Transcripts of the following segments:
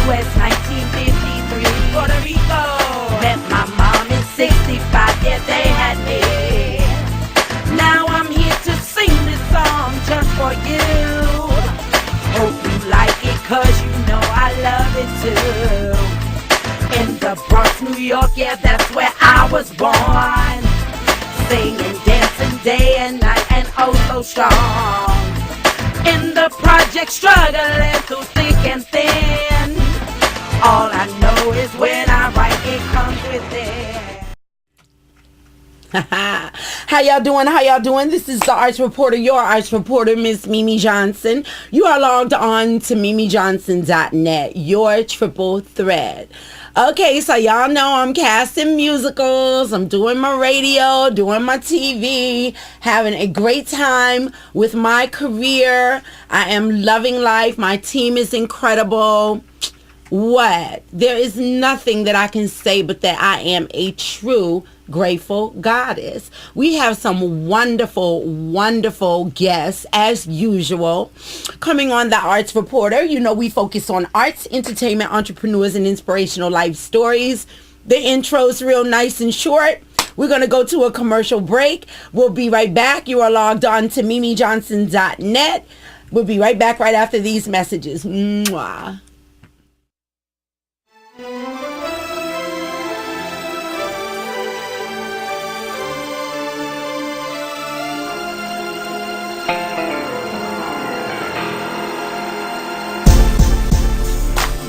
U.S. 1953, Puerto Rico. Met my mom in 65, yeah, they had me. Now I'm here to sing this song just for you. Hope you like it, cause you know I love it too. In the Bronx, New York, yeah, that's where I was born. Singing, dancing day and night, and oh so strong. In the project, struggling through thick and thin. All I know is when I write, it comes within. How y'all doing? How y'all doing? This is the Arts Reporter, your Arts Reporter, Miss Mimi Johnson. You are logged on to mimijohnson.net, your triple thread. Okay, so y'all know I'm casting musicals, I'm doing my radio, doing my TV, having a great time with my career. I am loving life. My team is incredible. What? There is nothing that I can say but that I am a true grateful goddess. We have some wonderful, wonderful guests as usual coming on the Arts Reporter. You know, we focus on arts, entertainment, entrepreneurs, and inspirational life stories. The intro's real nice and short. We're going to go to a commercial break. We'll be right back. You are logged on to mimijohnson.net. We'll be right back right after these messages. Mwah.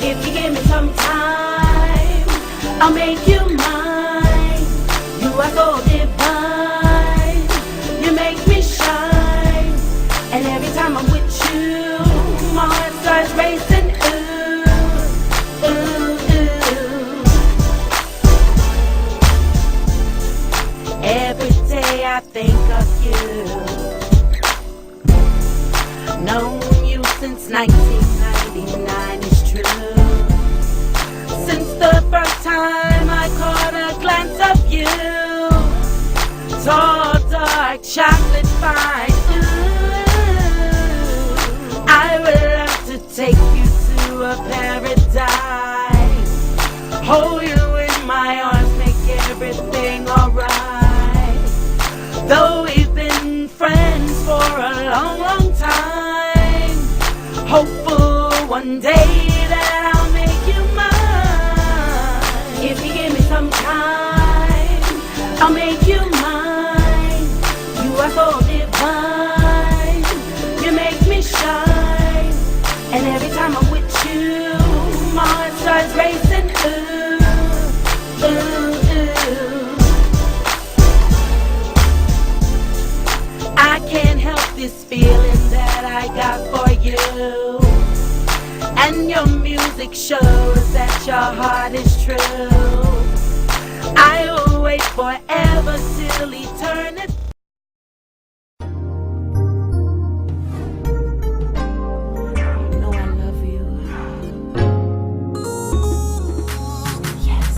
If you give me some time, I'll make you mine. You are so divine. You make me shine. And every time I'm with you, my heart starts racing. Ooh, ooh, ooh. Every day I think of you. Known you since 1999 is true. Since the first time I caught a glance of you, tall, dark, chocolate fine. Ooh, I would love to take you to a paradise. Hold you in my arms, make everything alright. Though we've been friends for a long, long time, hopeful one day that I'll make you mine. If you give me some time, I'll make you mine. You are so divine. You make me shine. And every time I'm with you, my heart starts racing. Ooh, ooh, ooh. I can't help this feeling that I got for you. And your music shows that your heart is true. I will wait forever till eternity. You know I love you. Yes.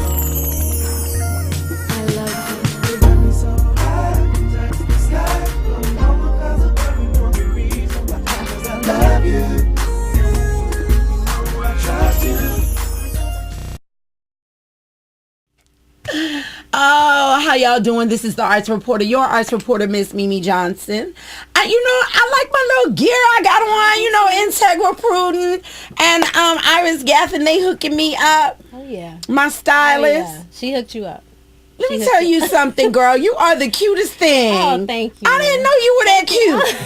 I love you. You got me so high, touch the sky. Don't know because of everyone the reason why. 'Cause I love you. Oh, how y'all doing? This is the Arts Reporter, your Arts Reporter, Miss Mimi Johnson. I like my little gear I got on, Integra Pruden and Iris Gaffin, they hooking me up. Oh, yeah. My stylist. Oh, yeah. She hooked you up. Let me tell you something, girl. You are the cutest thing. Oh, thank you. I didn't know you were that cute.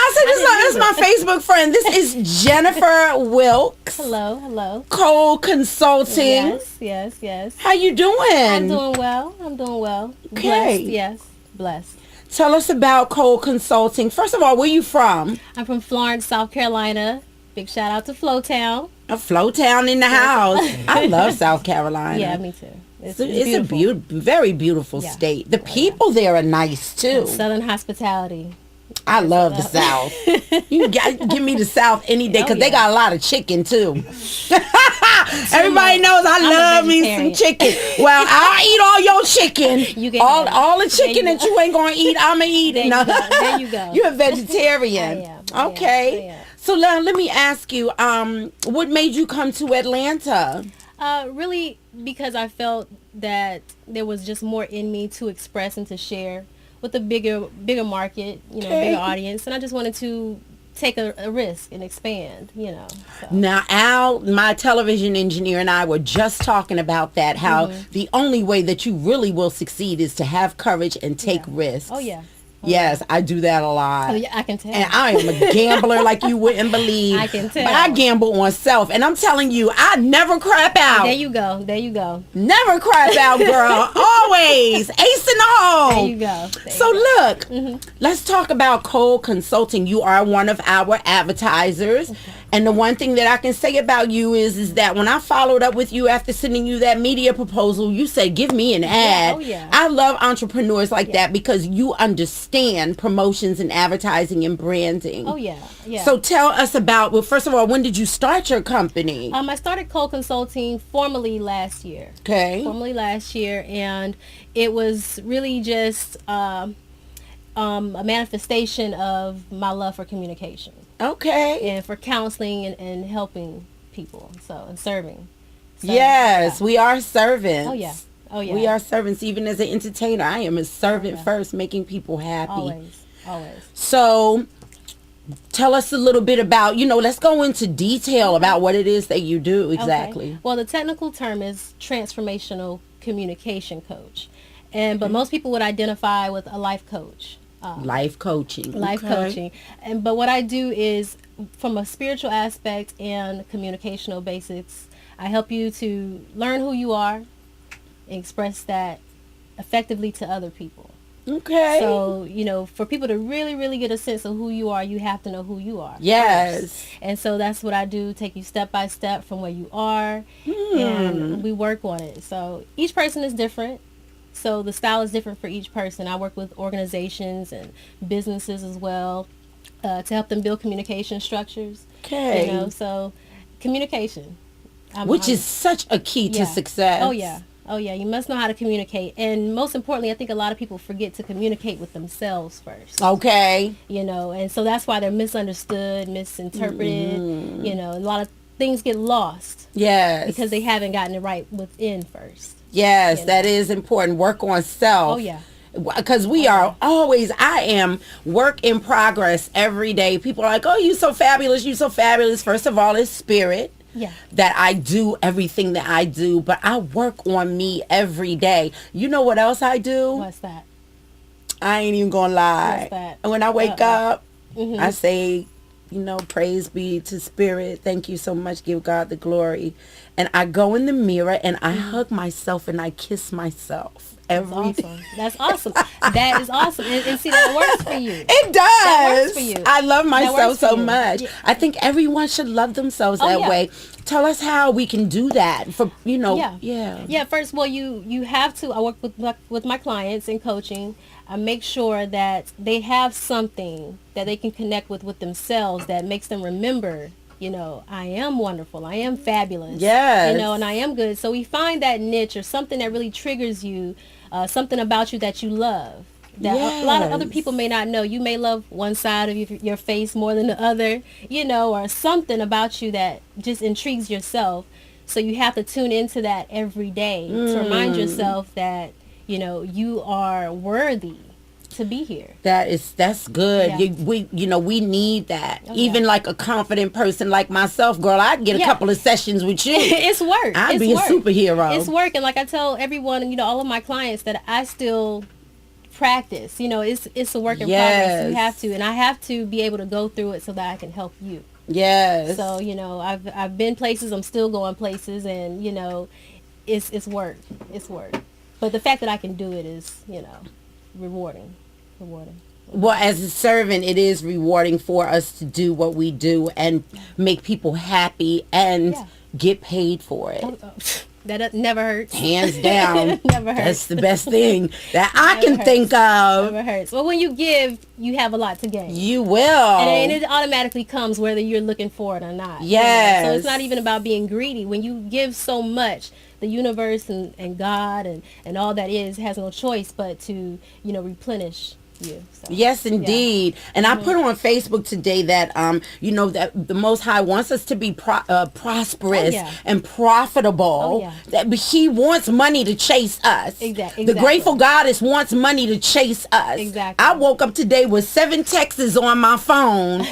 I said, this is my Facebook friend. This is Jennifer Wilkes. Hello. Cole Consulting. Yes. How you doing? I'm doing well. Okay. Blessed. Tell us about Cole Consulting. First of all, where you from? I'm from Florence, South Carolina. Big shout out to Flowtown. A Flowtown in the house. I love South Carolina. Yeah, me too. It's a very beautiful state. The people there are nice too. Southern hospitality. I love the South. You got give me the South any day because they got a lot of chicken too. Everybody knows I love me some chicken. Well, I'll eat all your chicken. You get all the chicken that you ain't gonna eat, I'ma eat it. There you go. You're a vegetarian. I am. Okay. So let me ask you, what made you come to Atlanta? Really, because I felt that there was just more in me to express and to share with a bigger market, Okay. bigger audience, and I just wanted to take a risk and expand, So. Now, Al, my television engineer, and I were just talking about that, how the only way that you really will succeed is to have courage and take Yeah. risks. Oh yeah. Yes, I do that a lot. Oh yeah, I can tell. And I am a gambler like you wouldn't believe. I can tell. But I gamble on self. And I'm telling you, I never crap out. There you go. There you go. Never crap out, girl. Always. Ace in the hole. There you go. There So you go. look, let's talk about Cole Consulting. You are one of our advertisers. Okay. And the one thing that I can say about you is that when I followed up with you after sending you that media proposal, you said, give me an ad. Oh, yeah. I love entrepreneurs like that because you understand promotions and advertising and branding. Oh yeah. Yeah. So tell us about, well, first of all, when did you start your company? I started Cole Consulting formally last year. Okay. And it was really just a manifestation of my love for communication Okay. and for counseling and helping people, and serving. So, Yes, yeah. we are servants. Oh yeah. Oh yeah. We are servants. Even as an entertainer, I am a servant yeah. first, making people happy. Always. So tell us a little bit about, let's go into detail about what it is that you do exactly. Okay. Well, the technical term is transformational communication coach, but most people would identify with a life coach. Life coaching. Life Okay. coaching. But what I do is, from a spiritual aspect and communicational basics, I help you to learn who you are and express that effectively to other people. Okay. So, for people to really, really get a sense of who you are, you have to know who you are. Yes. First. And so that's what I do, take you step by step from where you are, and we work on it. So each person is different. So the style is different for each person. I work with organizations and businesses as well to help them build communication structures. Okay. So communication. Which is such a key to success. Oh, yeah. Oh, yeah. You must know how to communicate. And most importantly, I think a lot of people forget to communicate with themselves first. Okay. And so that's why they're misunderstood, misinterpreted. A lot of things get lost. Yes. Because they haven't gotten it right within first. Yes, that is important. Work on self. Oh, yeah. Because we are always, I am work in progress every day. People are like, oh, you so fabulous. You so fabulous. First of all, it's spirit. Yeah. That I do everything that I do, but I work on me every day. You know what else I do? What's that? I ain't even gonna lie. What's that? When I wake up, I say, praise be to spirit. Thank you so much. Give God the glory. And I go in the mirror and I hug myself and I kiss myself every day. That's awesome. That is awesome. And see, that works for you. It does. That works for you. I love myself for so you. much. Yeah. I think everyone should love themselves that yeah. way. Tell us how we can do that. For Yeah. Yeah. First of all, you have to. I work with my clients in coaching. I make sure that they have something that they can connect with themselves that makes them remember. I am wonderful. I am fabulous. Yes. And I am good. So we find that niche or something that really triggers you, something about you that you love. That a lot of other people may not know. You may love one side of your face more than the other, or something about you that just intrigues yourself. So you have to tune into that every day to remind yourself that, you are worthy to be here. That's good. Yeah. We need that. Oh, Even like a confident person like myself, girl, I'd get a couple of sessions with you. It's work. I'd be a superhero. It's work. And like I tell everyone, all of my clients that I still practice. It's a work in progress. You have to, and I have to be able to go through it so that I can help you. Yes. So I've been places. I'm still going places, and it's work. It's work. But the fact that I can do it is rewarding. Well, as a servant, it is rewarding for us to do what we do and make people happy and get paid for it. That never hurts. Hands down. Never hurts. That's the best thing that I Never can hurts. think of. Never hurts. Well, when you give, you have a lot to gain. You will. And it automatically comes whether you're looking for it or not. Yes. So it's not even about being greedy. When you give so much, the universe and God and all that has no choice but to, replenish you. So, yes, indeed. Yeah. And I put on Facebook today that that the Most High wants us to be prosperous and profitable. That He wants money to chase us. Exactly. The grateful Goddess wants money to chase us. Exactly. I woke up today with 7 texts on my phone.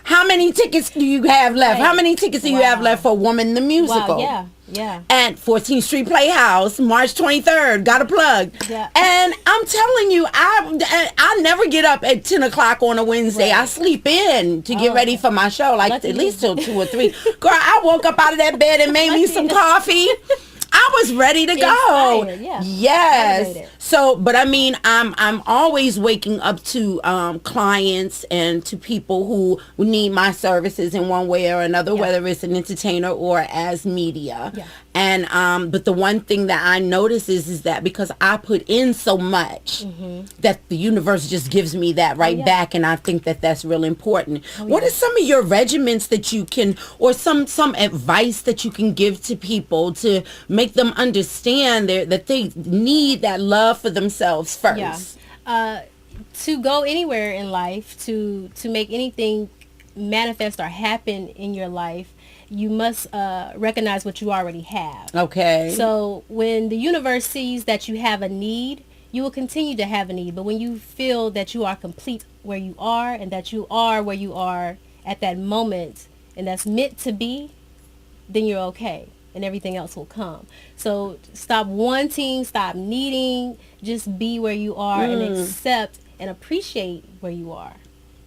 How many tickets do you have left? Right. How many tickets do you have left for Woman the Musical? Wow, yeah. At 14th Street Playhouse, March 23rd. Got a plug. Yeah. And I'm telling you, I never get up at 10 o'clock on a Wednesday. Right. I sleep in to get ready for my show, like Lucky at least till you. 2 or 3. Girl, I woke up out of that bed and made me some coffee. I was ready to go. Inspired, yeah. Yes. Motivated. So, but I mean, I'm always waking up to clients and to people who need my services in one way or another, whether it's an entertainer or as media. Yeah. And but the one thing that I notice is that because I put in so much, that the universe just gives me that back, and I think that that's really important. What are some of your regimens that you can, or some advice that you can give to people to make them understand that they need that love for themselves first? Yeah. To go anywhere in life, to make anything manifest or happen in your life, you must recognize what you already have. Okay. So when the universe sees that you have a need, you will continue to have a need. But when you feel that you are complete where you are, and that you are where you are at that moment, and that's meant to be, then you're okay, and everything else will come. So stop wanting, stop needing, just be where you are and accept and appreciate where you are.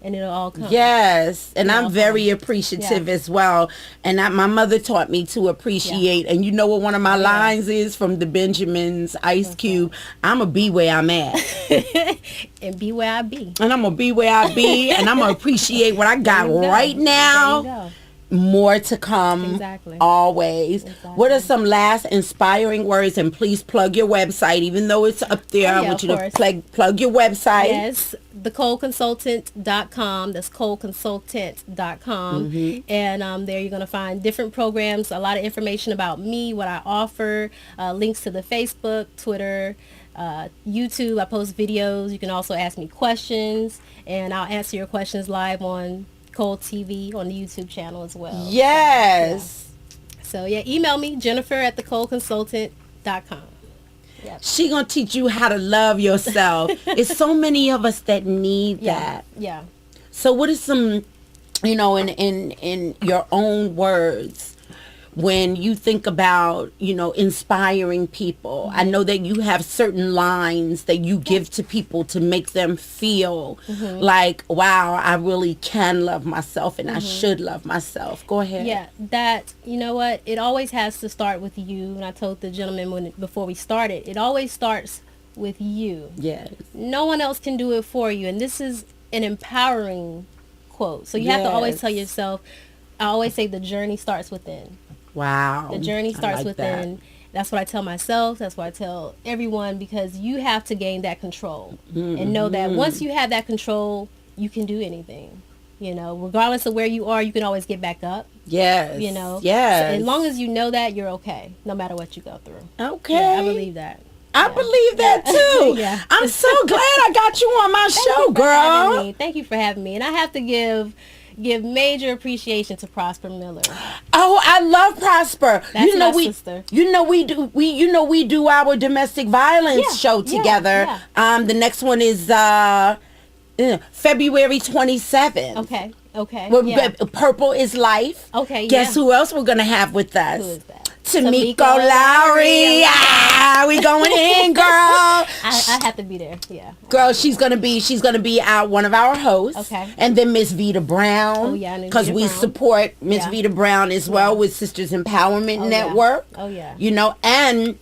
And it'll all come. Yes, and I'm very appreciative as well. And my mother taught me to appreciate. And you know what one of my lines is from the Benjamins, Ice Cube? I'm going to be where I'm at. And be where I be. And I'm going to be where I be. And I'm going to appreciate what I got right now. There you go. More to come. Exactly. Always. Exactly. What are some last inspiring words? And please plug your website, even though it's up there. I want you to plug your website. Yes, thecoleconsultant.com. That's coleconsultant.com. And there you're going to find different programs, a lot of information about me, what I offer, links to the Facebook, Twitter, YouTube. I post videos. You can also ask me questions, and I'll answer your questions live on Cole TV on the YouTube channel as well. Yes. So email me, Jennifer at thecoleconsultant.com. Yep. She gonna teach you how to love yourself. It's so many of us that need that. Yeah. So what is some, in your own words, when you think about, inspiring people? I know that you have certain lines that you give to people to make them feel like, wow, I really can love myself, and I should love myself. Go ahead. Yeah, that, you know what, it always has to start with you. And I told the gentleman before we started, it always starts with you. Yes. No one else can do it for you. And this is an empowering quote. So you have to always tell yourself, I always say the journey starts within. Wow. The journey starts within. That's what I tell myself. That's what I tell everyone, because you have to gain that control and know that once you have that control, you can do anything. Regardless of where you are, you can always get back up. Yes. Yes. So as long as you know that, you're okay, no matter what you go through. Okay. Yeah, I believe that. I believe that too. Yeah. I'm so glad I got you on my show, girl. Thank you for having me. And I have to give major appreciation to Prosper Miller. Oh, I love Prosper. That's my sister. We do our domestic violence show together. Yeah. The next one is February 27th. Okay. Purple is Life. Okay. Guess who else we're gonna have with us? Who is that? Tamiko Lowry. We going in, girl. I have to be there. Yeah. Girl, she's gonna be one of our hosts. Okay. And then Miss Vita Brown. Oh yeah, because we support Miss Vita Brown as well with Sisters Empowerment Network. Oh yeah. And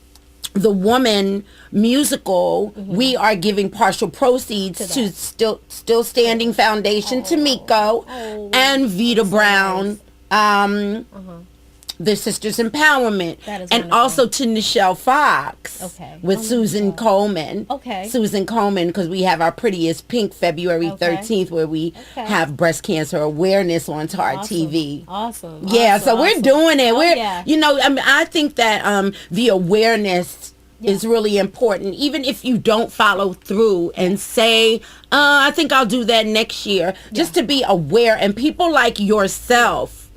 the Woman musical, we are giving partial proceeds to Still Standing Foundation, Tamiko, and Vita Brown. The Sisters Empowerment, and wonderful. Also to Nichelle Fox with Susan Coleman. Susan Coleman, because we have our Prettiest Pink February 13th, where we have breast cancer awareness on TAR TV. Awesome. Yeah, so we're doing it. I think that the awareness is really important. Even if you don't follow through and say, I think I'll do that next year, just to be aware. And people like yourself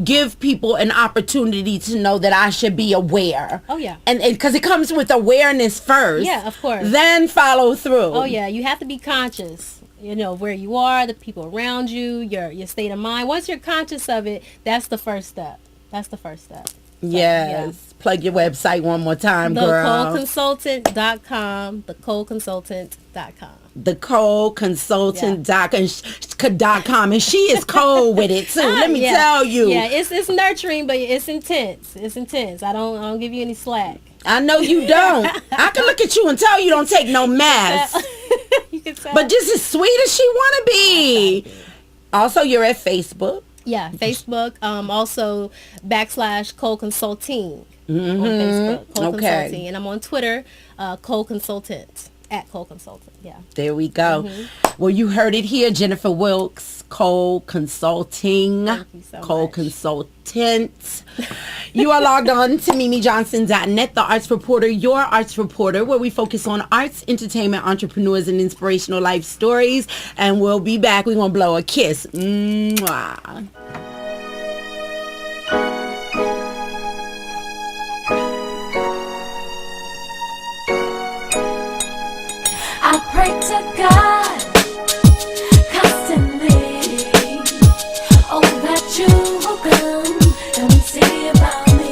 give people an opportunity to know that I should be aware. Oh, yeah. And because it comes with awareness first. Yeah, of course. Then follow through. Oh, yeah. You have to be conscious. You know, where you are, the people around you, your state of mind. Once you're conscious of it, that's the first step. That's the first step. Yes. Plug your website one more time, girl. TheColeConsultant.com. TheColeConsultant.com. TheColeConsultant.com. And she is cold with it too. Let me tell you. Yeah, it's nurturing, but it's intense. It's intense. I don't give you any slack. I know you don't. I can look at you and tell you don't take no mess. You can tell. But just as sweet as she want to be. Also, you're at Facebook. Yeah, Facebook. Also /Cole Consulting on Facebook. Cole Consulting, and I'm on Twitter. Cole Consultant @Cole Consultant. Yeah. There we go. Well, you heard it here, Jennifer Wilkes, Cole Consulting. Thank you so Cole much. Consultant. You are logged on to MimiJohnson.net, the arts reporter, your arts reporter, where we focus on arts, entertainment, entrepreneurs, and inspirational life stories. And we'll be back. We're going to blow a kiss. Mwah. I pray to God constantly, oh, that you will come and see about me.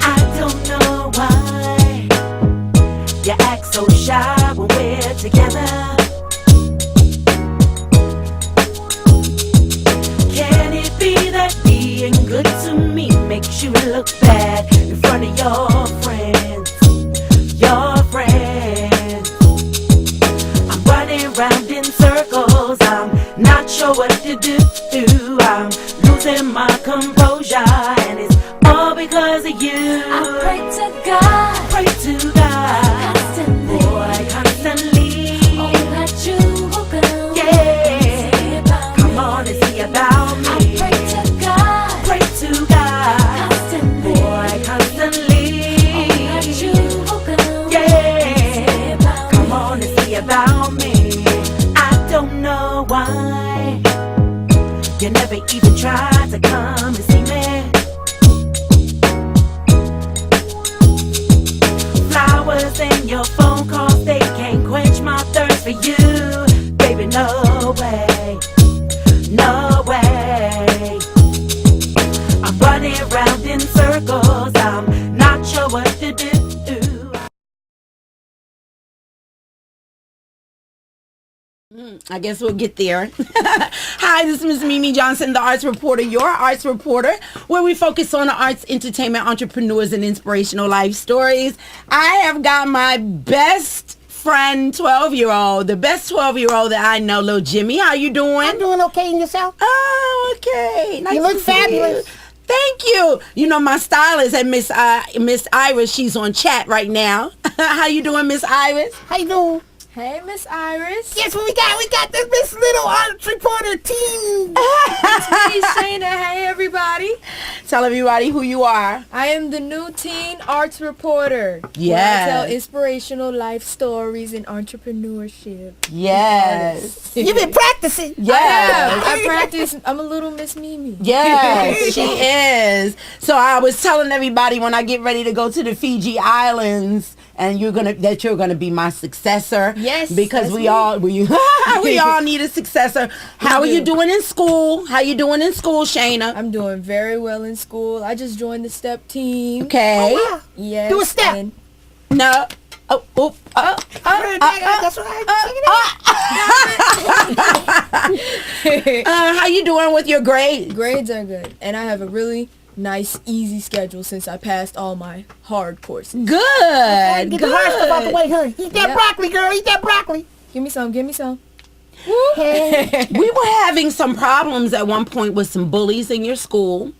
I don't know why you act so shy when we're together. Can it be that being good to me makes you look bad in front of your friends? Your friends. I'm running round in circles. I'm not sure what to do. I'm losing my composure, and it's all because of you. I pray to God, Pray to God, constantly, boy, constantly. oh, that you will come Yeah, and see about come me. on and see about I me. pray to God, Pray to God, constantly, boy, constantly. oh, that you will come Yeah, and see about come me. on and see about me. I don't know why you never even tried to come and see me. Flowers and your phone calls, they can't quench my thirst for you. Baby, no way, no way. I'm running around in circles, I'm not sure what to do. I guess we'll get there. Hi, this is Miss Mimi Johnson, the arts reporter, your arts reporter, where we focus on the arts, entertainment, entrepreneurs, and inspirational life stories. I have got my best friend, 12-year-old, the best 12-year-old that I know, little Jimmy. How you doing? I'm doing okay, and yourself? Oh, okay. Nice You look to see fabulous. you. Thank you. You know, my stylist and Miss Iris, she's on chat right now. How you doing, Miss Iris? How you doing? Hey, Miss Iris. Guess what we got? We got this little arts reporter team. Hey, Shayna. Hey, everybody. Tell everybody who you are. I am the new teen arts reporter. Yes. Where I tell inspirational life stories and entrepreneurship. Yes. You've been practicing. Yes. I practice. I'm a little Miss Mimi. Yes, she is. So I was telling everybody when I get ready to go to the Fiji Islands, and you're gonna be my successor. Yes, because that's we me. all need a successor. How are you doing in school? How you doing in school, Shayna? I'm doing very well in school. I just joined the STEP team. Okay. Oh, wow. Yes. Do a step. and- No. That's right. How you doing with your grades? Grades are good, and I have a really nice, easy schedule since I passed all my hard courses. Good. Get the hard stuff out the way, honey. Eat that Yep. broccoli, girl. Eat that broccoli. Give me some. Give me some. Hey. We were having some problems at one point with some bullies in your school.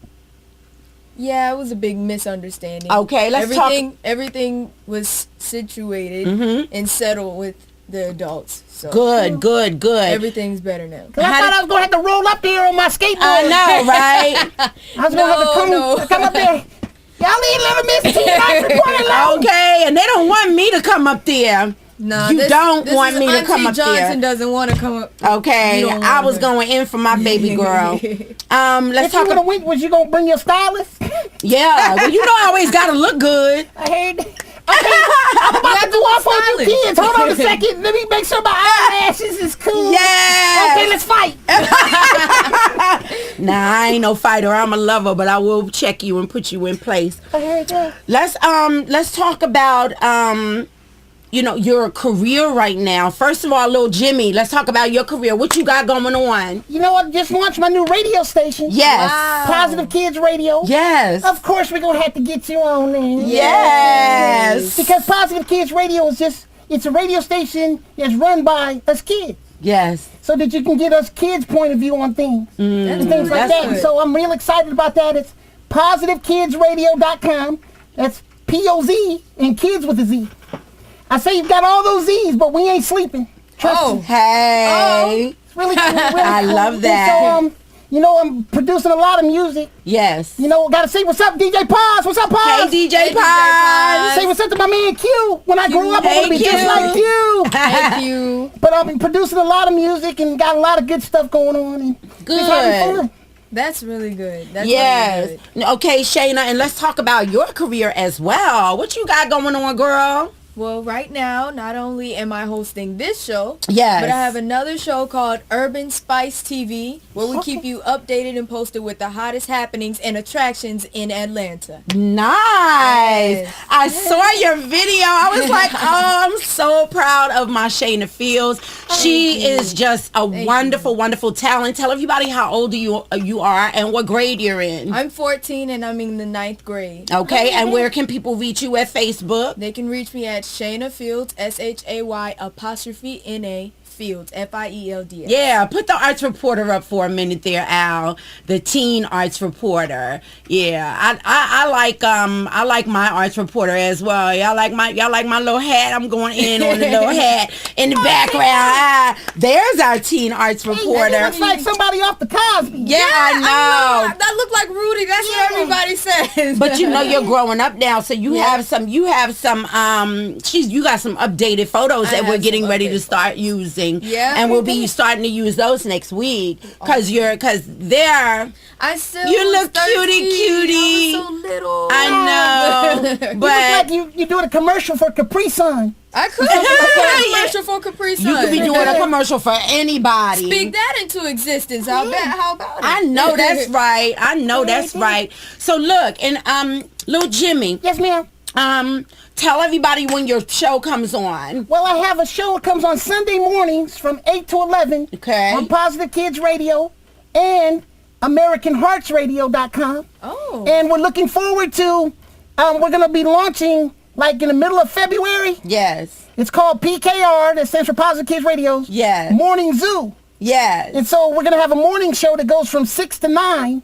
Yeah, it was a big misunderstanding. Okay, let's talk. Everything was situated and settled with the adults. So Good. everything's better now. 'Cause I thought I was going to have to roll up there on my skateboard. I know, right? I was going to have to come up there. Y'all need Little Miss T Arts Reporter alone. Okay, and they don't want me to come up there. No, You don't want me to come up there. Johnson doesn't want to come up. Okay, You don't I want was her. going in for my baby girl. Let's If talk you would have went, was you gonna bring your stylist? Yeah, well, you know I always gotta look good. I heard. Okay, I'm about to go off on you kids. Hold on a second. Let me make sure my eyelashes is cool. Yes. Okay, let's fight. Nah, I ain't no fighter. I'm a lover, but I will check you and put you in place. I heard that. Let's talk about your career right now. First of all, little Jimmy, let's talk about your career. What you got going on? You know what? Just launched my new radio station. Yes. Wow. Positive Kids Radio. Yes. Of course, we're gonna have to get you on there. Yes. Because Positive Kids Radio it's a radio station that's run by us kids. Yes. So that you can get us kids' point of view on things. And things like that's that. good. So I'm real excited about that. It's positivekidsradio.com. That's P-O-Z and kids with a Z. I say you've got all those Z's, but we ain't sleeping. Trust me. Hey. It's really cool. Really I cool. love that. And so, I'm producing a lot of music. Yes. Gotta say what's up, DJ Paz. What's up, Paz? Hey, DJ Paz. Say what's up to my man Q. When I grow up, I want to be Hey, just Q. like Q. Thank you. But I've been producing a lot of music and got a lot of good stuff going on. And Good. Just having fun. That's really good. That's Yes. really good. Okay, Shayna, and let's talk about your career as well. What you got going on, girl? Well, right now, not only am I hosting this show, Yes. but I have another show called Urban Spice TV, where we keep you updated and posted with the hottest happenings and attractions in Atlanta. Nice. Yes. I saw your video. I was like, oh, I'm so proud of my Shayna Fields. She is just a wonderful, wonderful talent. Tell everybody how old you are and what grade you're in. I'm 14 and I'm in the 9th grade. Okay, and where can people reach you at Facebook? They can reach me at Shayna Fields, SHAY_NA Fields, FIELDS. Yeah, put the arts reporter up for a minute there, Al. The teen arts reporter. Yeah, I like my arts reporter as well. Y'all like my little hat. I'm going in on the little hat in the background. There's our teen arts Hey, reporter. that looks like somebody off the Cosby. Yeah, I know. That looked like Rudy. That's what everybody says. But you're growing up now, so you got some updated photos that have we're getting some ready to updated start using. Yeah. And we'll be starting to use those next week because they're I still You was look 13. cutie. I was so little. I know, You look but like you doing a commercial for Capri Sun. I could have a commercial for Capri Sun. you could be doing a commercial for anybody. Speak that into existence. How about it? I know that's right. I know that's right. So look, and little Jimmy, Yes, ma'am. tell everybody when your show comes on. Well, I have a show that comes on Sunday mornings from 8 to 11 Okay. on Positive Kids Radio and AmericanHeartsRadio.com. Oh. And we're looking forward to, we're going to be launching like in the middle of February. Yes. It's called PKR, that stands for Positive Kids Radio. Yes. Morning Zoo. Yes. And so we're going to have a morning show that goes from 6 to 9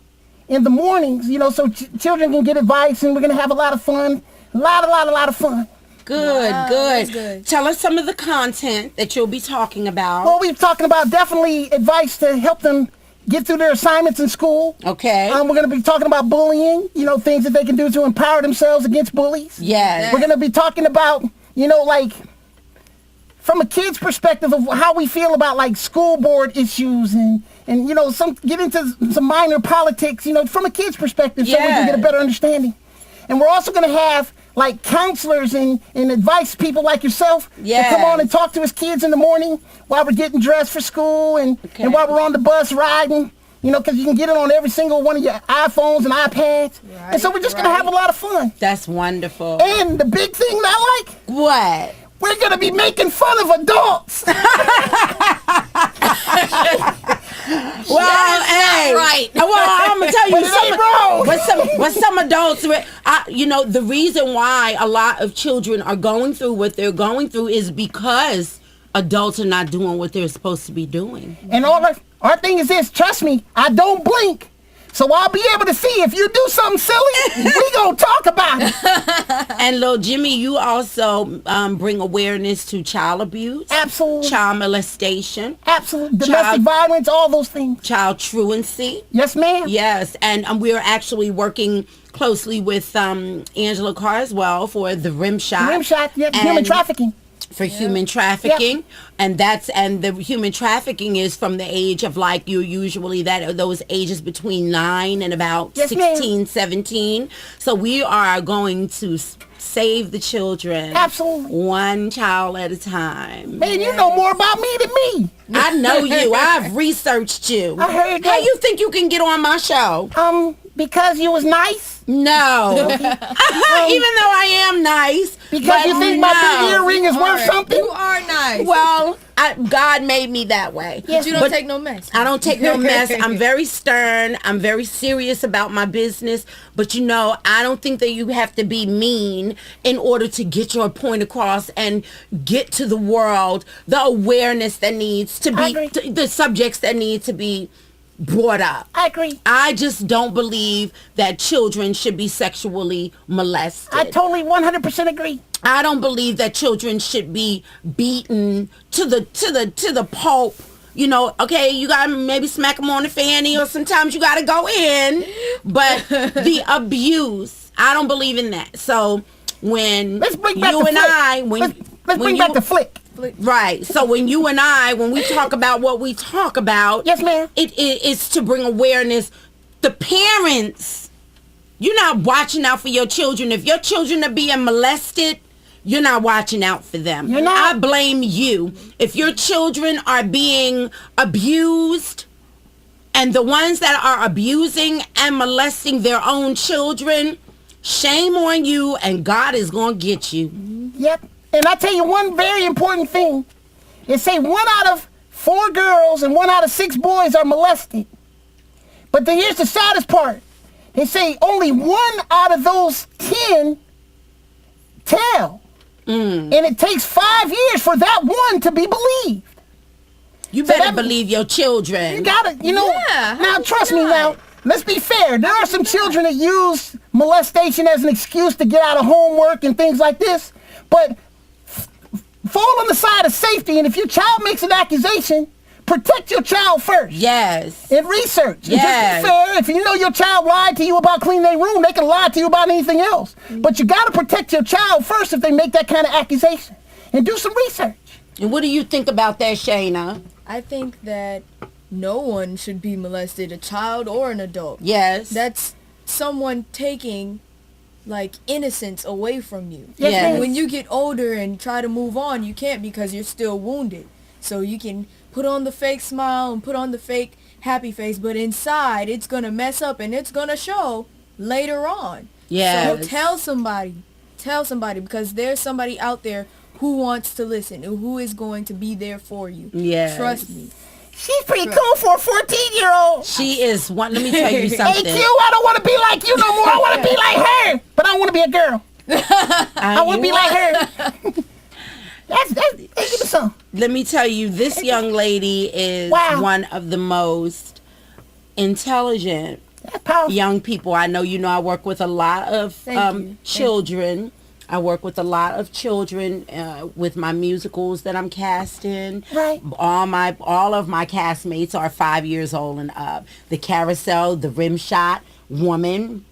in the mornings, so children can get advice, and we're going to have a lot of fun. A lot of fun. Good, Wow, good. that's good. Tell us some of the content that you'll be talking about. Well, we're talking about definitely advice to help them get through their assignments in school. Okay. We're going to be talking about bullying, things that they can do to empower themselves against bullies. Yes. We're going to be talking about, like, from a kid's perspective of how we feel about, like, school board issues and get into some minor politics, from a kid's perspective so we can get a better understanding. And we're also going to have, like, counselors and advice people like yourself to come on and talk to us kids in the morning while we're getting dressed for school and while we're on the bus riding, because you can get it on every single one of your iPhones and iPads. And so we're just going to have a lot of fun. That's wonderful. And the big thing that I like, What? we're going to be making fun of adults. Well, hey, right. Well, I'm gonna tell you, But it ain't wrong. But some adults, the reason why a lot of children are going through what they're going through is because adults are not doing what they're supposed to be doing. And our thing is this, trust me, I don't blink. So I'll be able to see if you do something silly, we gonna talk about it. And Lil Jimmy, you also bring awareness to child abuse, Absolutely. child molestation, Absolutely. Domestic violence, all those things. child truancy. Yes, ma'am. Yes, and we're actually working closely with Angela Carswell for the rim shot. Rim shot, yeah, human and trafficking. for human trafficking, and the human trafficking is from the age of like you usually those ages between 9 and about Yes, 16, ma'am. 17. So we are going to save the children, Absolutely. one child at a time. Man, you know more about me than me. I know you. I've researched you. I heard How that. you think you can get on my show? Because you was nice. No. Even though I am nice. Because but you think my big no. earring is worth something. You are nice. Well, God made me that way. but you don't but take no mess. I don't take no mess. I'm very stern. I'm very serious about my business. But I don't think that you have to be mean in order to get your point across and get to the world the awareness that needs to I be, agree. the subjects that need to be brought up. I agree. I just don't believe that children should be sexually molested. I totally 100% agree. I don't believe that children should be beaten to the pulp. Okay, you gotta maybe smack them on the fanny, or sometimes you gotta go in. But the abuse, I don't believe in that. So when Let's bring back you the and flick. I, Let's bring back the flick. right. So when you and I, when we talk about what we talk about, Yes, ma'am. it's to bring awareness. The parents, you're not watching out for your children. If your children are being molested, you're not watching out for them. You're not. I blame you. If your children are being abused, and the ones that are abusing and molesting their own children, shame on you, and God is going to get you. Yep. And I tell you one very important thing. They say 1 out of 4 girls and 1 out of 6 boys are molested. But here's the saddest part. They say only 1 out of those 10 tell. And it takes 5 years for that one to be believed. You So better that- believe your children. You gotta, Yeah, now how trust would me you now. not? Let's be fair. There are some children that use molestation as an excuse to get out of homework and things like this. But fall on the side of safety, and if your child makes an accusation, protect your child first. Yes. And research. And Yes. just be fair. If you know your child lied to you about cleaning their room, they can lie to you about anything else. But you gotta protect your child first if they make that kind of accusation. And do some research. And what do you think about that, Shayna? I think that no one should be molested, a child or an adult. Yes. That's someone taking like innocence away from you. Yes, Yes. ma'am. When you get older and try to move on, you can't because you're still wounded. So you can put on the fake smile and put on the fake happy face, but inside it's gonna mess up and it's gonna show later on. Yes. So tell somebody because there's somebody out there who wants to listen and who is going to be there for you. Yes. Trust me. She's pretty cool for a 14-year-old. She is one. Let me tell you Hey, something. Q, I don't want to be like you no more. I want to be like her. But I want to be a girl. I want to be like her. That's give me some. Let me tell you, this young lady is Wow. one of the most intelligent That's powerful. young people I know. I work with a lot of Thank you. children. I work with a lot of children with my musicals that I'm casting. Right. All of my castmates are 5 years old and up. The Carousel, the Rim Shot Woman,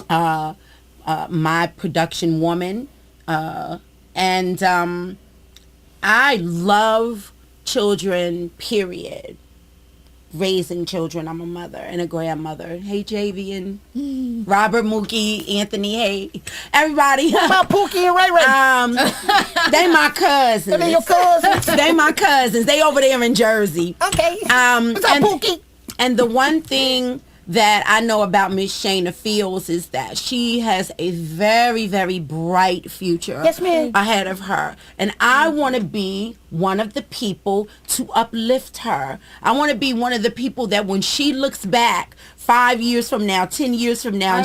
my production woman, and I love children, period. Raising children. I'm a mother and a grandmother. Hey, JV and Robert, Mookie, Anthony, hey, everybody. What about Pookie and Ray Ray? They my cousins. Are they your cousins? They my cousins. They over there in Jersey. Okay. What's up, and- Pookie? And the one thing that I know about Miss Shayna Fields is that she has a very, very bright future Yes, ma'am. ahead of her. And I want to be one of the people to uplift her. I want to be one of the people that when she looks back 5 years from now, 10 years from now,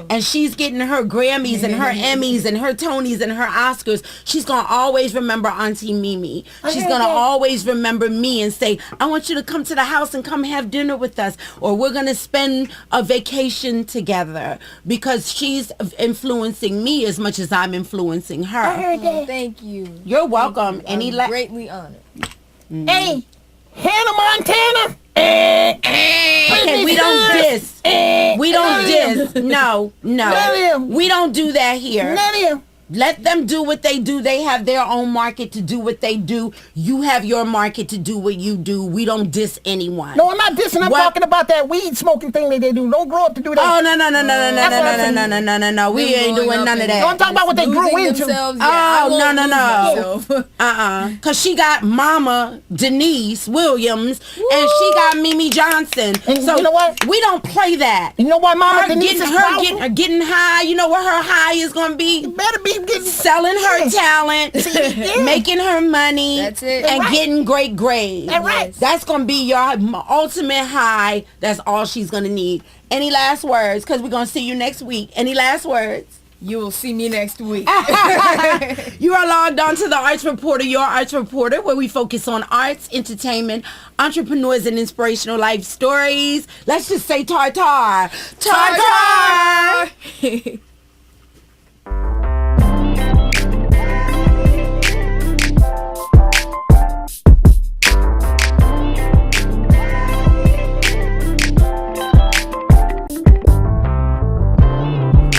and she's getting her Grammys and her Emmys and her Tonys and her Oscars, she's gonna always remember Auntie Mimi. She's gonna always remember me and say, I want you to come to the house and come have dinner with us, or we're gonna spend a vacation together, because she's influencing me as much as I'm influencing her. I heard that. Thank you. You're welcome. I'm greatly honored. Hey, Hannah Montana. Okay, we don't diss. We don't diss. No. We don't do that here. None of them. Let them do what they do. They have their own market to do what they do. You have your market to do what you do. We don't diss anyone. No, I'm not dissing. I'm talking about that weed smoking thing that they do. Don't grow up to do that. Oh, no. We ain't doing none of that. No, I'm talking about what they grew into. No. Because she got Mama Denise Williams and she got Mimi Johnson. And so you know what? We don't play that. You know why Mama Denise is getting high. You know what her high is going to be? It better be selling her talent, making her money, that's it, and getting great grades. That's right. That's gonna be your ultimate high. That's all she's gonna need. Any last words? Because we're gonna see you next week. Any last words? You will see me next week. You are logged on to the Arts Reporter, your Arts Reporter, where we focus on arts, entertainment, entrepreneurs, and inspirational life stories. Let's just say tartar. Tartar!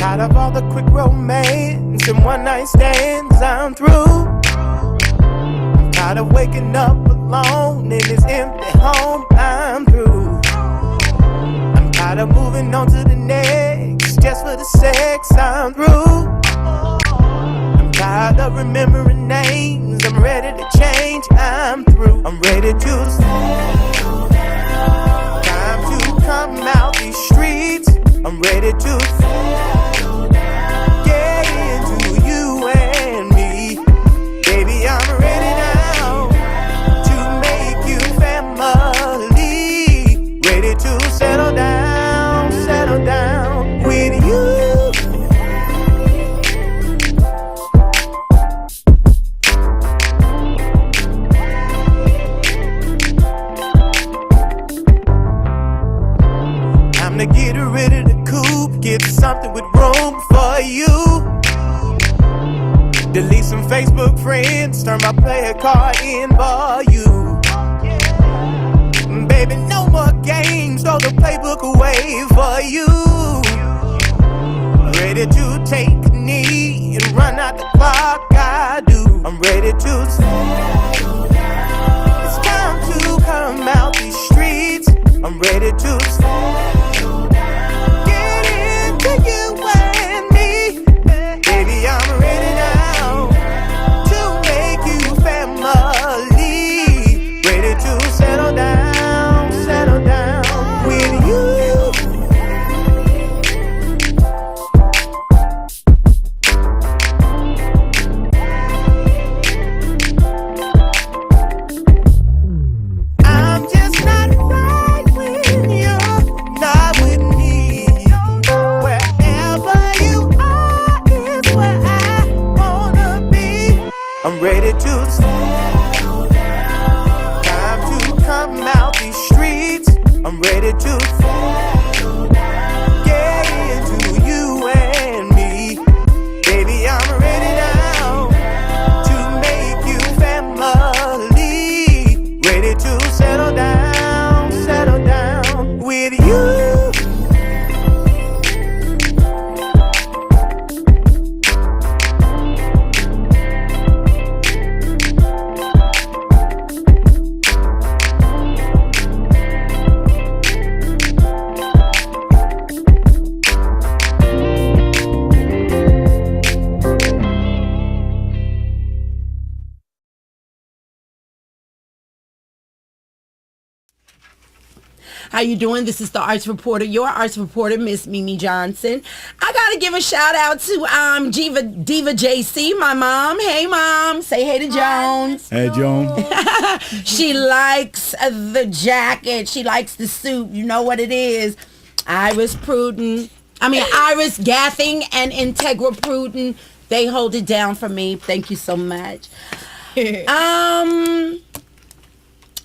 Out of all the quick romance and one night stands, I'm through. I'm tired of waking up alone in this empty home. I'm through. I'm tired of moving on to the next just for the sex. I'm through. I'm tired of remembering names. I'm ready to change. I'm through. I'm ready to settle down. Time to come out these streets. I'm ready to settle down. Get into you and me. Baby, I'm ready now to make you family. Ready to settle down with you. Time to get rid of the coupe, get something with room for you. Delete some Facebook friends, turn my player card in for you. Baby, no more games, throw the playbook away for you. Ready to take a knee and run out the clock, I do. I'm ready to settle down. It's time to come out these streets. I'm ready to settle down. Get into you and me. Baby, I'm ready now to make you family. Ready to settle down with you. I'm just not right when you're not with me. Wherever you are is where I wanna be. I'm ready to settle down. Time to come out these streets. I'm ready to settle down. Get into you and me. Baby, I'm ready now to make you family. Ready to settle down with you. How you doing? This is the Arts Reporter, your Arts Reporter, Miss Mimi Johnson. I gotta give a shout out to Diva JC, my mom. Hey, mom. Say hey to Jones. Hey, Joan. She likes the jacket. She likes the suit. You know what it is. Iris Pruden, Gathing and Integra Pruden, they hold it down for me. Thank you so much.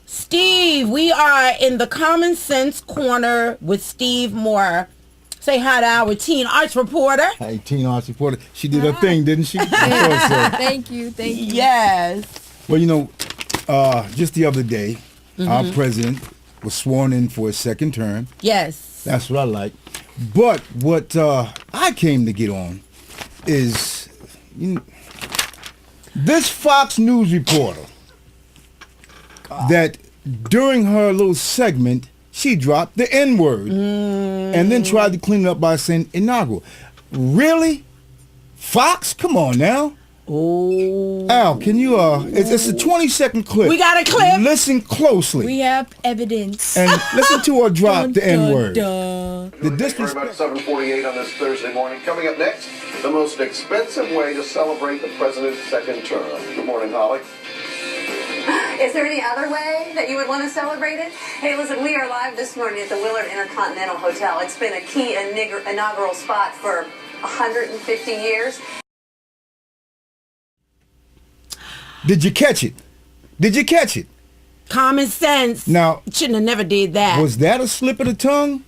Steve, we are in the Common Sense Corner with Steve Moore. Say hi to our teen arts reporter. Hey, teen arts reporter. She did her thing, didn't she? I thought so. Thank you. Yes. Well, just the other day, our president was sworn in for his second term. Yes. That's what I like. But what I came to get on is this Fox News reporter that during her little segment, she dropped the N-word and then tried to clean it up by saying inaugural. Really? Fox? Come on now. Oh. Al, can you, it's a 20-second clip. We got a clip. Listen closely. We have evidence. And listen to her drop the N-word. Dun. The Very disrespect. much 7:48 on this Thursday morning. Coming up next, the most expensive way to celebrate the president's second term. Good morning, Holly. Is there any other way that you would want to celebrate it? Hey, listen, we are live this morning at the Willard Intercontinental Hotel. It's been a key inaugural spot for 150 years. Did you catch it? Did you catch it? Common sense. Now, shouldn't have never did that. was that a slip of the tongue?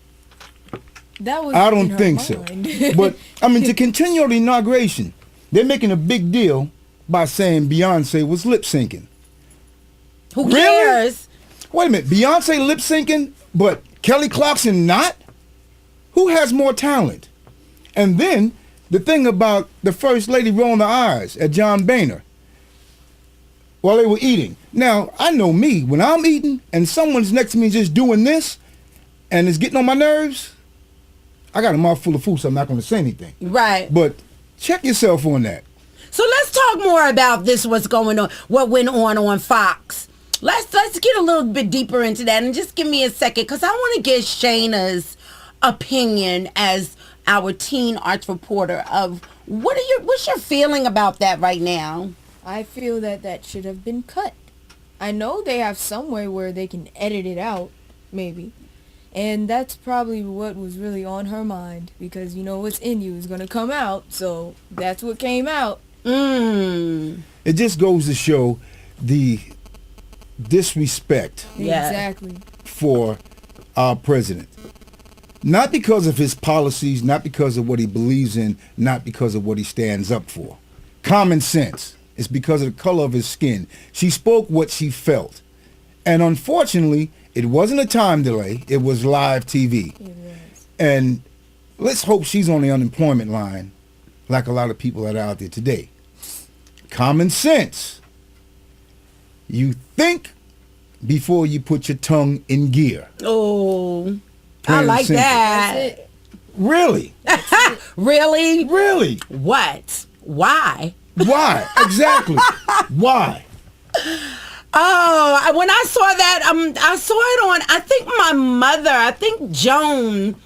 That was I in don't her think so. mind. But, to continue the inauguration, they're making a big deal by saying Beyonce was lip syncing. Who Really? cares? Wait a minute, Beyonce lip syncing, but Kelly Clarkson not? Who has more talent? And then the thing about the first lady rolling her eyes at John Boehner while they were eating. Now, I know me, when I'm eating and someone's next to me just doing this and it's getting on my nerves, I got a mouth full of food, so I'm not going to say anything. Right. But check yourself on that. So let's talk more about this, what's going on, what went on Fox. Let's get a little bit deeper into that, and just give me a second, because I want to get Shayna's opinion as our teen arts reporter of what's your feeling about that right now? I feel that should have been cut. I know they have some way where they can edit it out, maybe. And that's probably what was really on her mind, because what's in you is going to come out, so that's what came out. It just goes to show the disrespect Exactly. for our president. Not because of his policies, not because of what he believes in, not because of what he stands up for. Common sense. It's because of the color of his skin. She spoke what she felt. And unfortunately, it wasn't a time delay. It was live TV. It was. And let's hope she's on the unemployment line like a lot of people that are out there today. Common sense. You think before you put your tongue in gear. Oh, Plain I and like simple. that. That's it. Really? Really? Really? What? Why? Why? Exactly. Why? Oh, when I saw that, I saw it on, I think Joan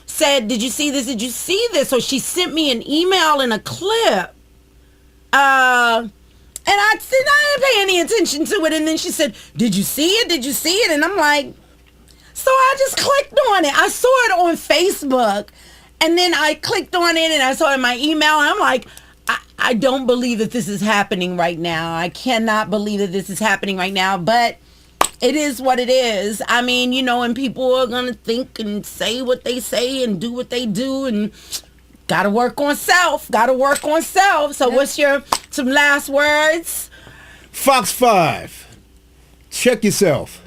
said, did you see this? Did you see this? So she sent me an email and a clip. And I said, I didn't pay any attention to it. And then she said, did you see it? Did you see it? And I'm like, so I just clicked on it. I saw it on Facebook. And then I clicked on it and I saw it in my email. And I'm like, I don't believe that this is happening right now. I cannot believe that this is happening right now. But it is what it is. I mean, and people are going to think and say what they say and do what they do. And gotta work on self. So what's some last words? Fox 5. Check yourself.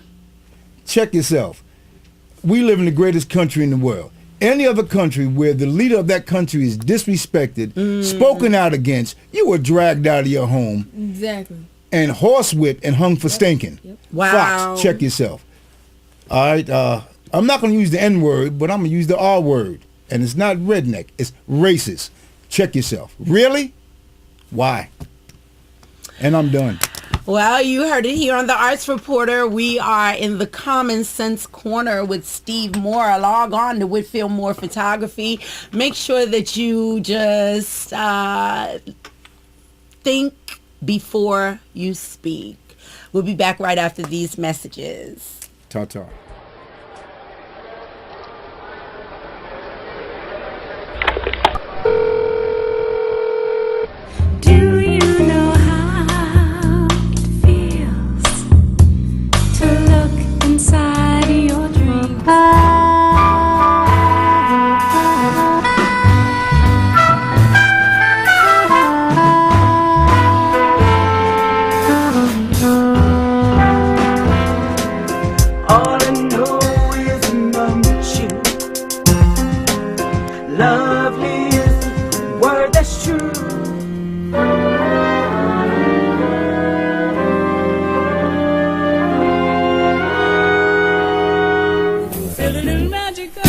We live in the greatest country in the world. Any other country where the leader of that country is disrespected, spoken out against, you were dragged out of your home Exactly. and horsewhipped and hung for stinking. Yep. Wow. Fox, check yourself. All right, I'm not going to use the N word, but I'm going to use the R word. And it's not redneck, it's racist. Check yourself. Really? Why? And I'm done. Well, you heard it here on the Arts Reporter. We are in the Common Sense Corner with Steve Moore. Log on to Whitfield Moore Photography. Make sure that you just think before you speak. We'll be back right after these messages. Ta-ta. Lovely is the word that's true. Feel a little magical,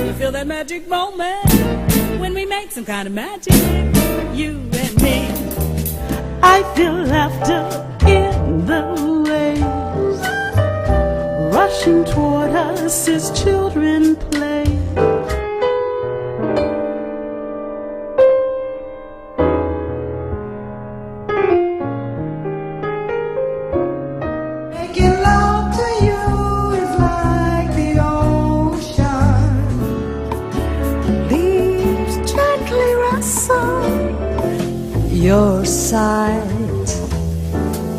you feel that magic moment when we make some kind of magic, you and me. I feel laughter in the waves, rushing toward us as children play. Making love to you is like the ocean. Leaves gently rustle. Your sight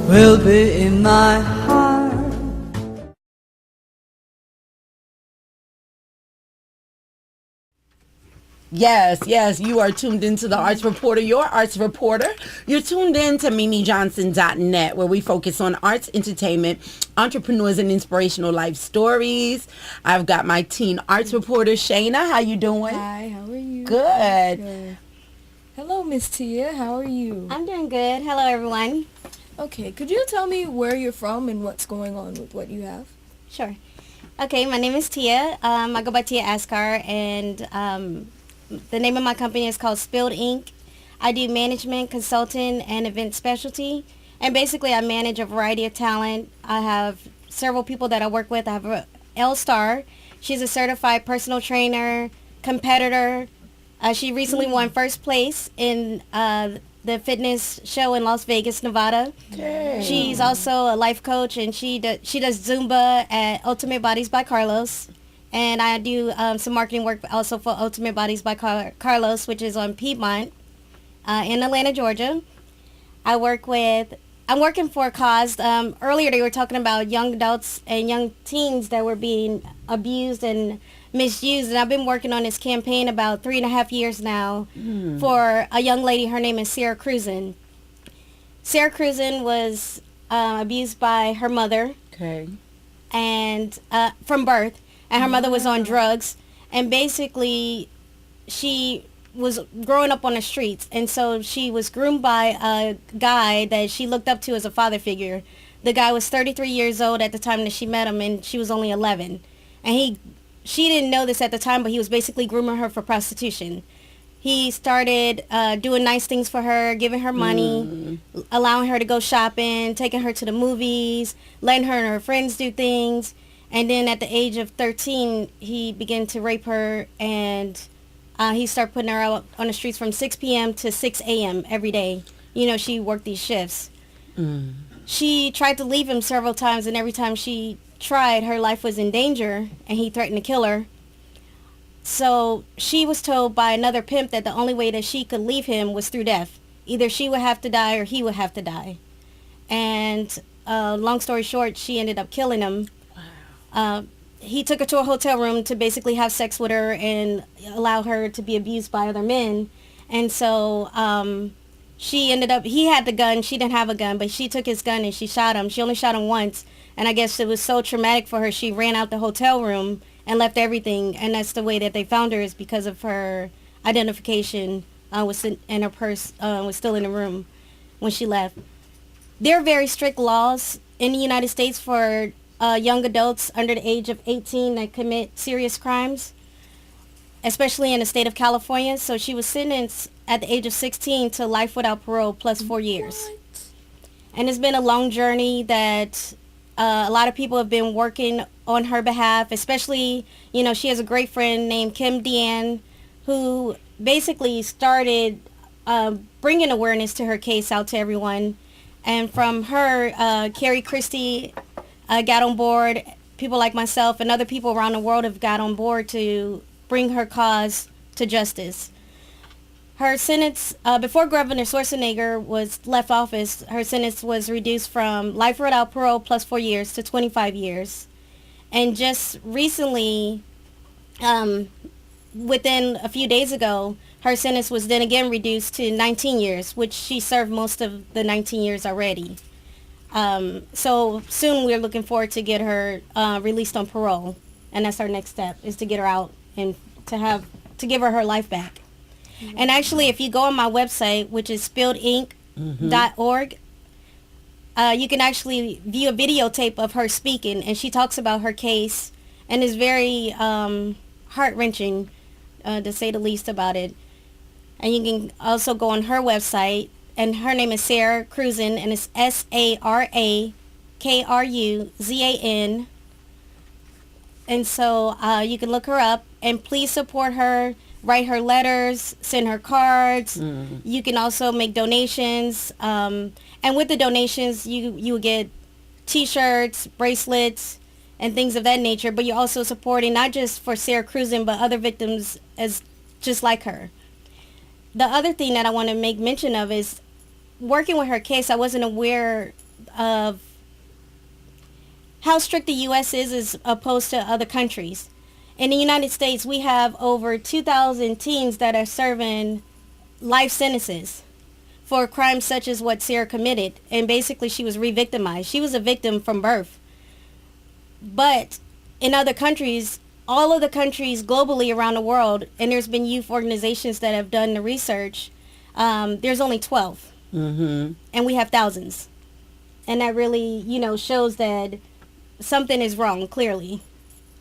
will be in my heart. Yes, you are tuned into the Arts Reporter, your Arts Reporter. You're tuned in to MimiJohnson.net, where we focus on arts, entertainment, entrepreneurs, and inspirational life stories. I've got my teen arts reporter, Shayna. How you doing? Hi, how are you? Good. Hello, Miss Tia. How are you? I'm doing good. Hello, everyone. Okay, could you tell me where you're from and what's going on with what you have? Sure. Okay, my name is Tia. I go by Tia Askar, and the name of my company is called Spilled Inc. I do management, consulting, and event specialty. And basically, I manage a variety of talent. I have several people that I work with. I have Elle Star. She's a certified personal trainer, competitor. She recently won first place in the fitness show in Las Vegas, Nevada. Okay. She's also a life coach, and she does Zumba at Ultimate Bodies by Carlos. And I do some marketing work also for Ultimate Bodies by Carlos, which is on Piedmont in Atlanta, Georgia. I'm working for a cause. Earlier they were talking about young adults and young teens that were being abused and misused. And I've been working on this campaign about 3.5 years now for a young lady. Her name is Sarah Cruzen. Sarah Cruzen was abused by her mother. Okay. And from birth. And her mother was on drugs, and basically she was growing up on the streets, and so she was groomed by a guy that she looked up to as a father figure. The guy was 33 years old at the time that she met him, and she was only 11. And she didn't know this at the time, but he was basically grooming her for prostitution. He started doing nice things for her, giving her money, allowing her to go shopping, taking her to the movies, letting her and her friends do things. And then at the age of 13, he began to rape her, and he started putting her out on the streets from 6 p.m. to 6 a.m. every day. You know, she worked these shifts. She tried to leave him several times, and every time she tried, her life was in danger, and he threatened to kill her. So she was told by another pimp that the only way that she could leave him was through death. Either she would have to die or he would have to die. And long story short, she ended up killing him. He took her to a hotel room to basically have sex with her and allow her to be abused by other men. And so he had the gun, she didn't have a gun, but she took his gun and she shot him. She only shot him once, and I guess it was so traumatic for her, she ran out the hotel room and left everything. And that's the way that they found her, is because of her identification was in her purse, was still in the room when she left. There are very strict laws in the United States for young adults under the age of 18 that commit serious crimes, especially in the state of California. So she was sentenced at the age of 16 to life without parole plus 4 years. And it's been a long journey that a lot of people have been working on her behalf, especially, you know, she has a great friend named Kim Deanne who basically started bringing awareness to her case out to everyone. And from her, Carrie Christie got on board. People like myself and other people around the world have got on board to bring her cause to justice. Her sentence, before Governor Schwarzenegger was left office, her sentence was reduced from life without parole plus 4 years to 25 years. And just recently, within a few days ago, her sentence was then again reduced to 19 years, which she served most of the 19 years already. So soon we're looking forward to get her released on parole, and that's our next step, is to get her out and to to give her life back. And actually, if you go on my website, which is spilledink.org, you can actually view a videotape of her speaking, and she talks about her case, and is very heart-wrenching, to say the least, about it. And you can also go on her website, and her name is Sarah Cruzan, and it's SARAKRUZAN. And so you can look her up, and please support her. Write her letters, send her cards. You can also make donations. And with the donations, you will get T-shirts, bracelets, and things of that nature. But you're also supporting not just for Sarah Cruzan, but other victims as just like her. The other thing that I want to make mention of is working with her case. I wasn't aware of how strict the U.S. is as opposed to other countries. In the United States, we have over 2,000 teens that are serving life sentences for crimes such as what Sarah committed. And basically, she was re-victimized. She was a victim from birth. But in other countries, all of the countries globally around the world, and there's been youth organizations that have done the research, there's only 12. And we have thousands. And that really, shows that something is wrong, clearly,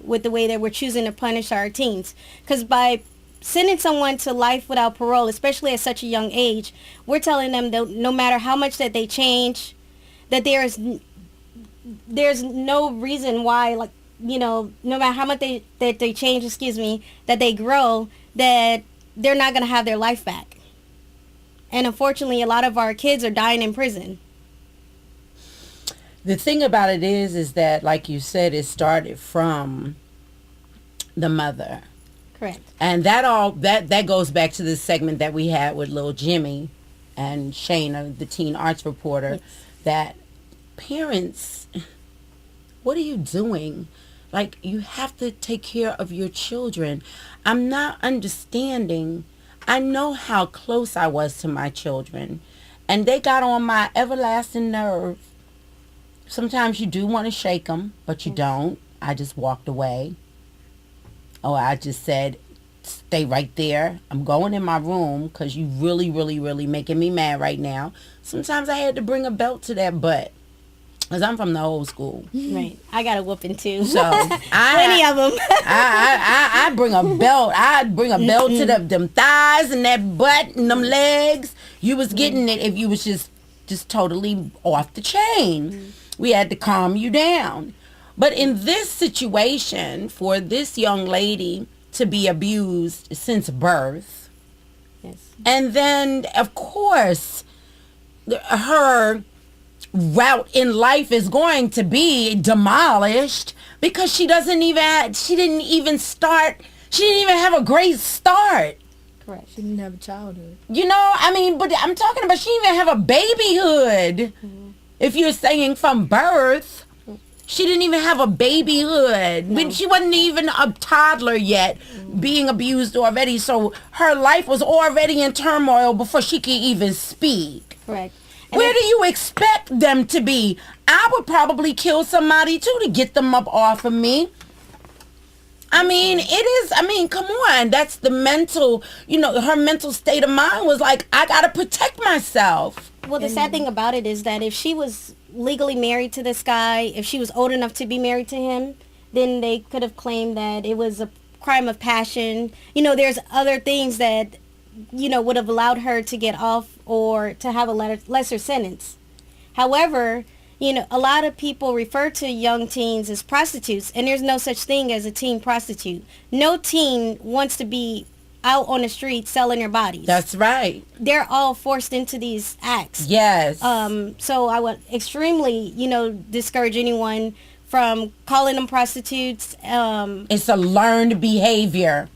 with the way that we're choosing to punish our teens. Because by sending someone to life without parole, especially at such a young age, we're telling them that no matter how much that they change, that there's no reason why, no matter how much that they change, that they grow, that they're not going to have their life back. And unfortunately, a lot of our kids are dying in prison. The thing about it is that, like you said, it started from the mother. Correct. And that goes back to the segment that we had with Lil Jimmy and Shayna, the teen arts reporter, that parents, what are you doing? Like, you have to take care of your children. I'm not understanding. I know how close I was to my children, and they got on my everlasting nerve. Sometimes you do want to shake them, but you don't. I just walked away. Or I just said, stay right there. I'm going in my room because you really, really, really making me mad right now. Sometimes I had to bring a belt to that butt because I'm from the old school. Right. I got a whooping too. So plenty of them. I bring a belt. I'd bring a belt to them thighs and that butt and them legs. You was getting it if you was just totally off the chain. We had to calm you down. But in this situation, for this young lady to be abused since birth, and then, of course, her route in life is going to be demolished because she didn't even have a great start. Correct. She didn't have a childhood. But I'm talking about she didn't even have a babyhood. If you're saying from birth, she didn't even have a babyhood. No. She wasn't even a toddler yet, being abused already. So her life was already in turmoil before she could even speak. Correct. Where do you expect them to be? I would probably kill somebody too to get them up off of me. Come on. That's the mental, her mental state of mind was like, I got to protect myself. Well, the sad thing about it is that if she was legally married to this guy, if she was old enough to be married to him, then they could have claimed that it was a crime of passion. There's other things that, would have allowed her to get off or to have a lesser sentence. However, a lot of people refer to young teens as prostitutes, and there's no such thing as a teen prostitute. No teen wants to be out on the street selling their bodies. That's right. They're all forced into these acts. Yes. So I would extremely, discourage anyone from calling them prostitutes. It's a learned behavior.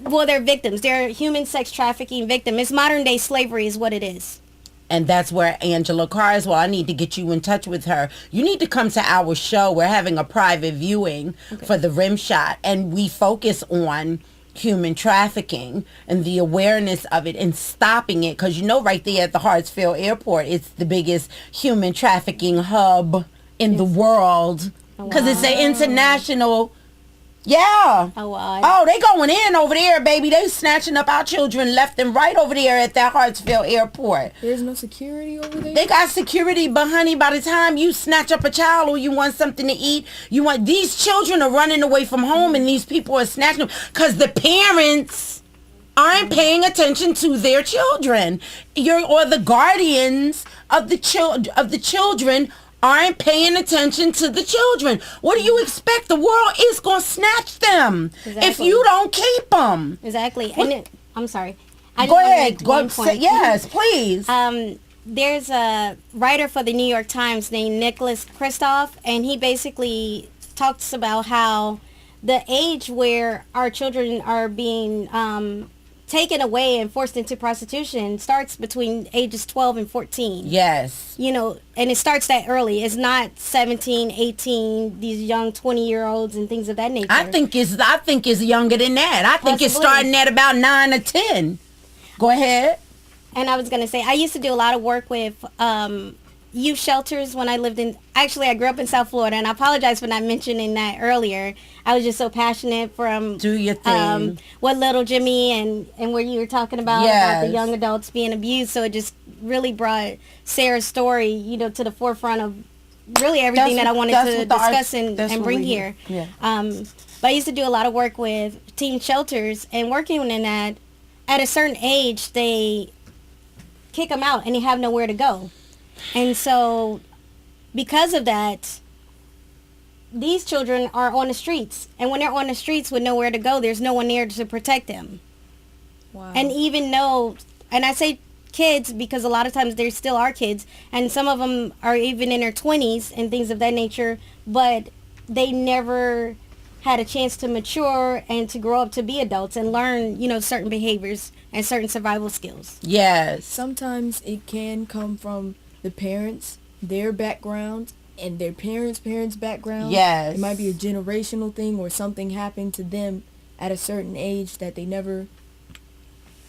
Well, they're victims. They're human sex trafficking victims. It's modern day slavery is what it is. And that's where Angela Carswell, I need to get you in touch with her. You need to come to our show. We're having a private viewing for the Rim Shot, and we focus on human trafficking and the awareness of it and stopping it, because right there at the Hartsfield Airport, it's the biggest human trafficking hub in the world, because it's an international Yeah. Oh, wow. Oh, they going in over there, baby. They snatching up our children left and right over there at that Hartsfield Airport. There's no security over there? They got security, but honey, by the time you snatch up a child or you want something to eat, these children are running away from home and these people are snatching them because the parents aren't paying attention to their children. Or the guardians of the children aren't paying attention to the children. What do you expect? The world is going to snatch them if you don't keep them. Exactly. I'm sorry. Go ahead. Yes, please. There's a writer for the New York Times named Nicholas Kristof, and he basically talks about how the age where our children are being taken away and forced into prostitution starts between ages 12 and 14. Yes. And it starts that early. It's not 17, 18, these young 20-year-olds and things of that nature. I think it's younger than that. I think it's starting at about 9 or 10. Go ahead. And I was going to say, I used to do a lot of work with youth shelters when I lived I grew up in South Florida, and I apologize for not mentioning that earlier. I was just so passionate from do your thing. What Little Jimmy and where you were talking about the young adults being abused. So it just really brought Sarah's story, to the forefront of really everything that I wanted to discuss and bring here. Yeah. But I used to do a lot of work with teen shelters, and working in that, at a certain age, they kick them out and they have nowhere to go. And so because of that, these children are on the streets. And when they're on the streets with nowhere to go, there's no one there to protect them. Wow. And even though, and I say kids because a lot of times they still are kids, and some of them are even in their 20s and things of that nature, but they never had a chance to mature and to grow up to be adults and learn, certain behaviors and certain survival skills. Yes. Sometimes it can come from the parents, their background, and their parents' background. Yes. It might be a generational thing, or something happened to them at a certain age that they never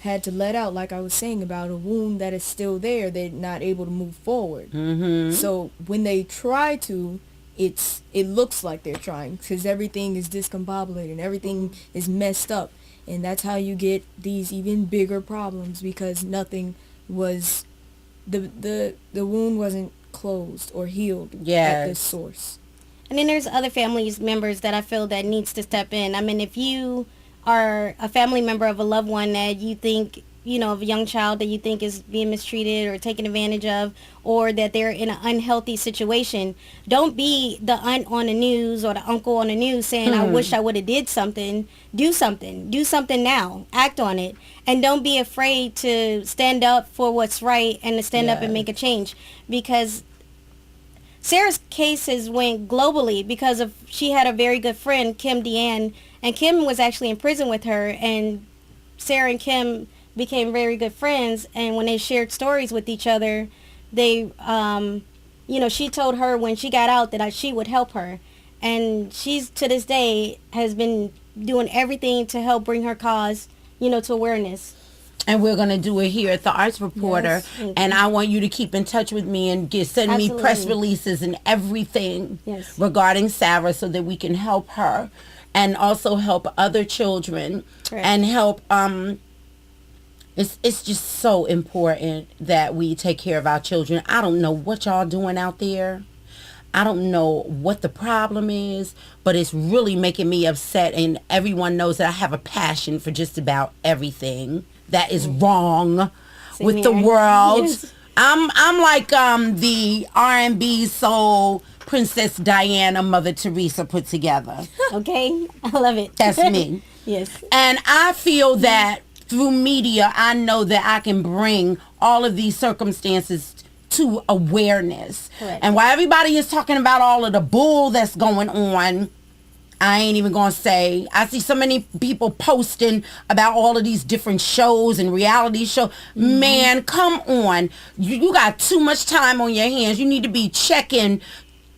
had to let out, like I was saying about a wound that is still there. They're not able to move forward. Mm-hmm. So when they try to, it looks like they're trying, because everything is discombobulated, everything is messed up, and that's how you get these even bigger problems, because nothing was, the wound wasn't closed or healed at the source. And then there's other family members that I feel that needs to step in. I mean, if you are a family member of a loved one that you think, of a young child that you think is being mistreated or taken advantage of, or that they're in an unhealthy situation, don't be the aunt on the news or the uncle on the news saying, I wish I would have did something. Do something now. Act on it. And don't be afraid to stand up for what's right and to stand up and make a change. Because Sarah's case has went globally because she had a very good friend, Kim Deanne, and Kim was actually in prison with her, and Sarah and Kim became very good friends, and when they shared stories with each other, they, she told her when she got out that she would help her, and she's, to this day, has been doing everything to help bring her cause, to awareness. And we're going to do it here at the Arts Reporter. Yes, and I want you to keep in touch with me and send me press releases and everything regarding Sarah so that we can help her and also help other children. Correct. And help, it's just so important that we take care of our children. I don't know what y'all doing out there. I don't know what the problem is, but it's really making me upset. And everyone knows that I have a passion for just about everything that is wrong with the world. Yes. I'm like the R&B soul Princess Diana, Mother Teresa put together. Okay, I love it. That's me. Yes. And I feel that through media, I know that I can bring all of these circumstances to awareness. Correct. And while everybody is talking about all of the bull that's going on, I ain't even gonna say. I see so many people posting about all of these different shows and reality shows. Mm-hmm. Man, come on. You got too much time on your hands. You need to be checking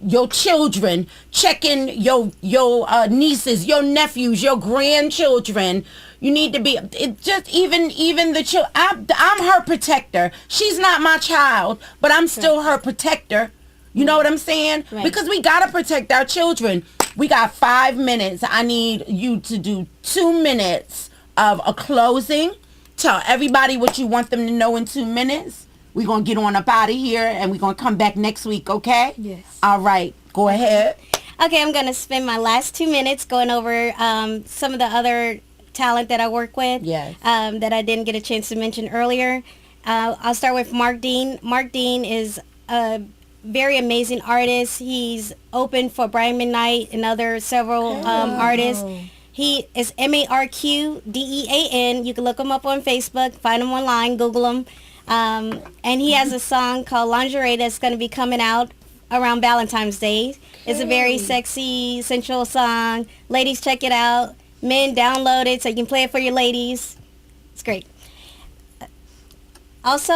your children, checking your nieces, your nephews, your grandchildren. You need to be even the child. I'm her protector. She's not my child, but I'm still her protector. You know what I'm saying? Right. Because we gotta protect our children. We got 5 minutes. I need you to do 2 minutes of a closing. Tell everybody what you want them to know in 2 minutes. We're going to get on up out of here, and we're going to come back next week, okay? Yes. All right. Go ahead. Okay, I'm going to spend my last 2 minutes going over some of the other talent that I work with. Yes. That I didn't get a chance to mention earlier. I'll start with Mark Dean. Mark Dean is a very amazing artist. He's open for Brian McKnight and other several artists. He is MarkDean. You can look him up on Facebook, find him online, Google him. And he has a song called Lingerie that's going to be coming out around Valentine's Day. It's a very sexy, sensual song. Ladies, check it out. Men, download it so you can play it for your ladies. It's great. Also,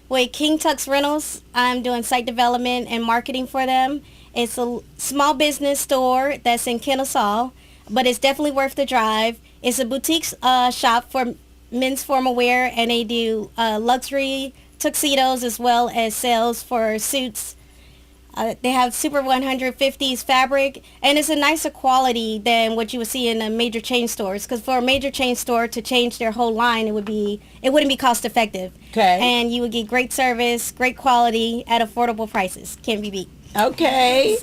with King Tux Rentals, I'm doing site development and marketing for them. It's a small business store that's in Kennesaw, but it's definitely worth the drive. It's a boutique shop for men's formal wear, and they do luxury tuxedos as well as sales for suits. They have Super 150s fabric, and it's a nicer quality than what you would see in a major chain stores. Because for a major chain store to change their whole line, it wouldn't be cost effective. Okay. And you would get great service, great quality at affordable prices. Can't be beat. Okay.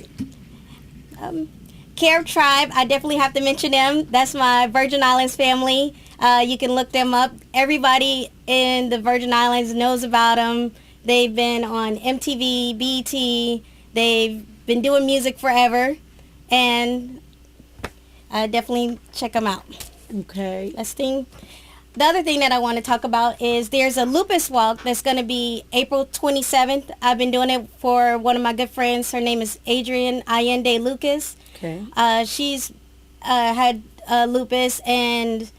Carib Tribe, I definitely have to mention them. That's my Virgin Islands family. You can look them up. Everybody in the Virgin Islands knows about them. They've been on MTV, BET. They've been doing music forever, and definitely check them out. Okay. The other thing that I want to talk about is there's a lupus walk that's going to be April 27th. I've been doing it for one of my good friends. Her name is Adrienne Allende Lucas. Okay. She's had lupus, and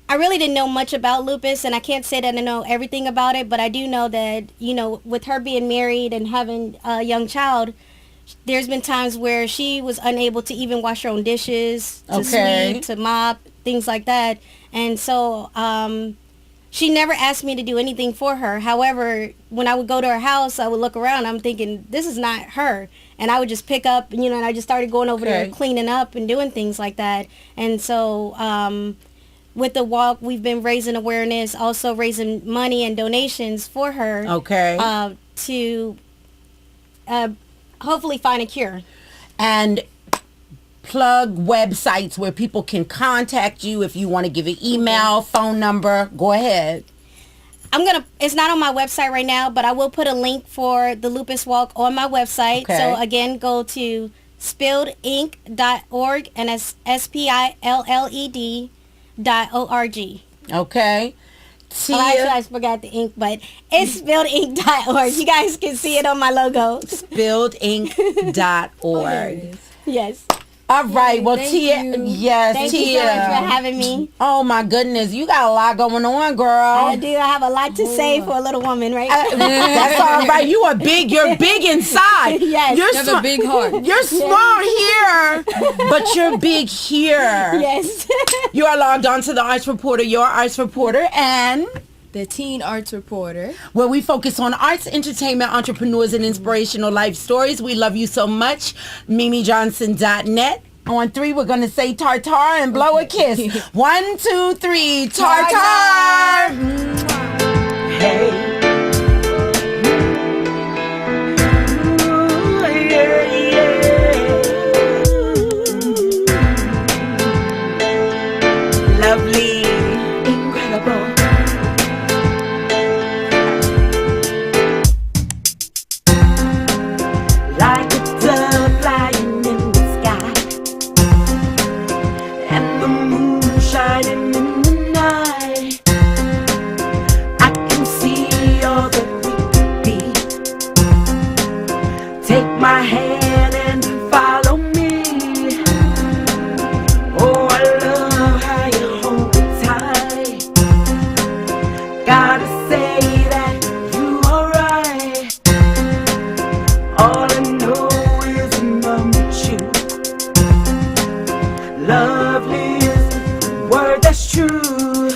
I really didn't know much about lupus, and I can't say that I know everything about it, but I do know that, with her being married and having a young child, there's been times where she was unable to even wash her own dishes, to sweep, to mop, things like that. And so she never asked me to do anything for her. However, when I would go to her house, I would look around, I'm thinking, this is not her. And I would just pick up, and I just started going over there, cleaning up and doing things like that. And so with the walk, we've been raising awareness, also raising money and donations for her. Okay. To hopefully find a cure. And plug websites where people can contact you if you want to give an email, phone number. Go ahead. It's not on my website right now, but I will put a link for the Lupus Walk on my website. Okay. So again, go to spilledink.org, and that's spilled.org. Okay. Actually, I forgot the ink, but it's spilledink.org. You guys can see it on my logo. Spilledink.org. Yes. All right. Well, Tia. Yes, Thank Tia. you so much for having me. Oh my goodness, you got a lot going on, girl. I do. I have a lot to say for a little woman, right? That's all right. You're big inside. Yes. You have a big heart. You're small here, but you're big here. Yes. You are logged on to the Arts Reporter, your Arts Reporter, and The Teen Arts Reporter, where we focus on arts, entertainment, entrepreneurs, and inspirational life stories. We love you so much. MimiJohnson.net. On 3, we're going to say tartar and blow a kiss. 1, 2, 3, tartar! Hey. Ooh, yeah, yeah. Lovely, incredible. Like a dove flying in the sky, and the moon shining in the night. I can see all that we could be. Take my hand and follow me. Oh, I love how you hold me tight. Gotta say that you are right. All I know is I'm with you. Lovely is the word that's true.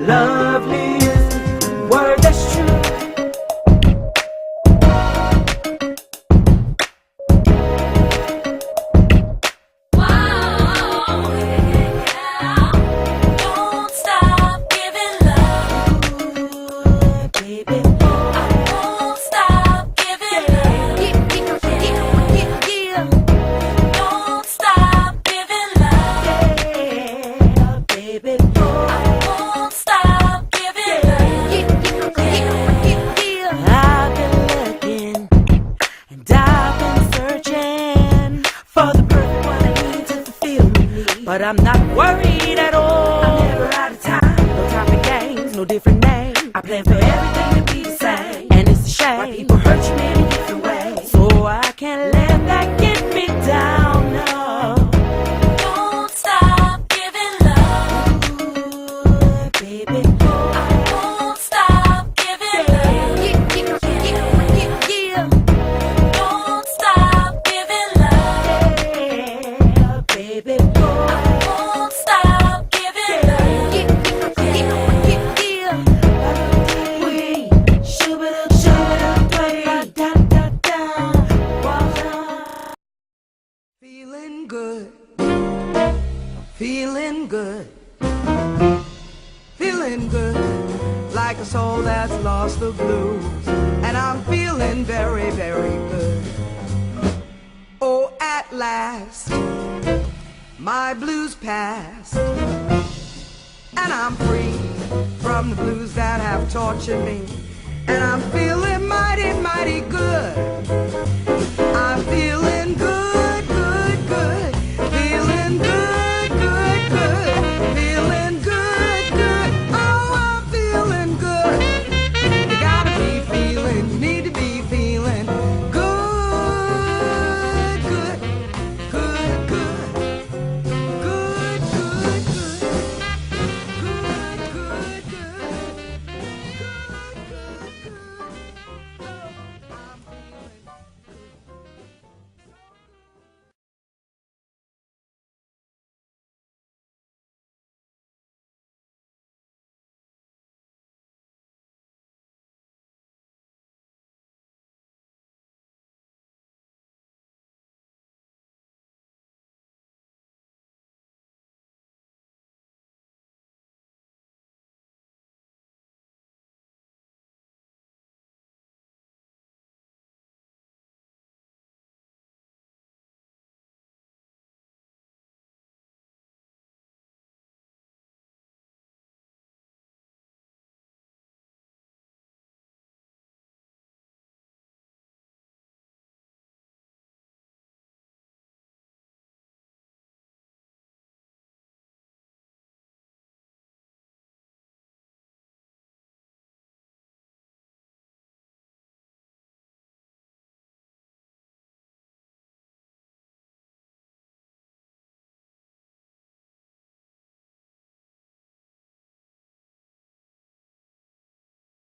Lovely is the word that's true. Don't stop giving love, baby. I won't stop giving love. Don't stop giving love, baby. I won't stop giving love. I've been looking and I've been searching for the perfect one I need to fulfill me. But I'm not worried at all. I'm never out of time. No time for games, no different names. I plan for everything to be the same. And it's a shame why people hurt you in different ways. So I can't let that get me down, no. Don't stop giving love, Baby, I won't stop giving love. Don't stop giving love, baby, I won't stop giving love. Feeling good, feeling good, feeling good, like a soul that's lost the blues, and I'm feeling very, very good. Oh, at last, my blues passed, and I'm free from the blues that have tortured me, and I'm feeling mighty, mighty good.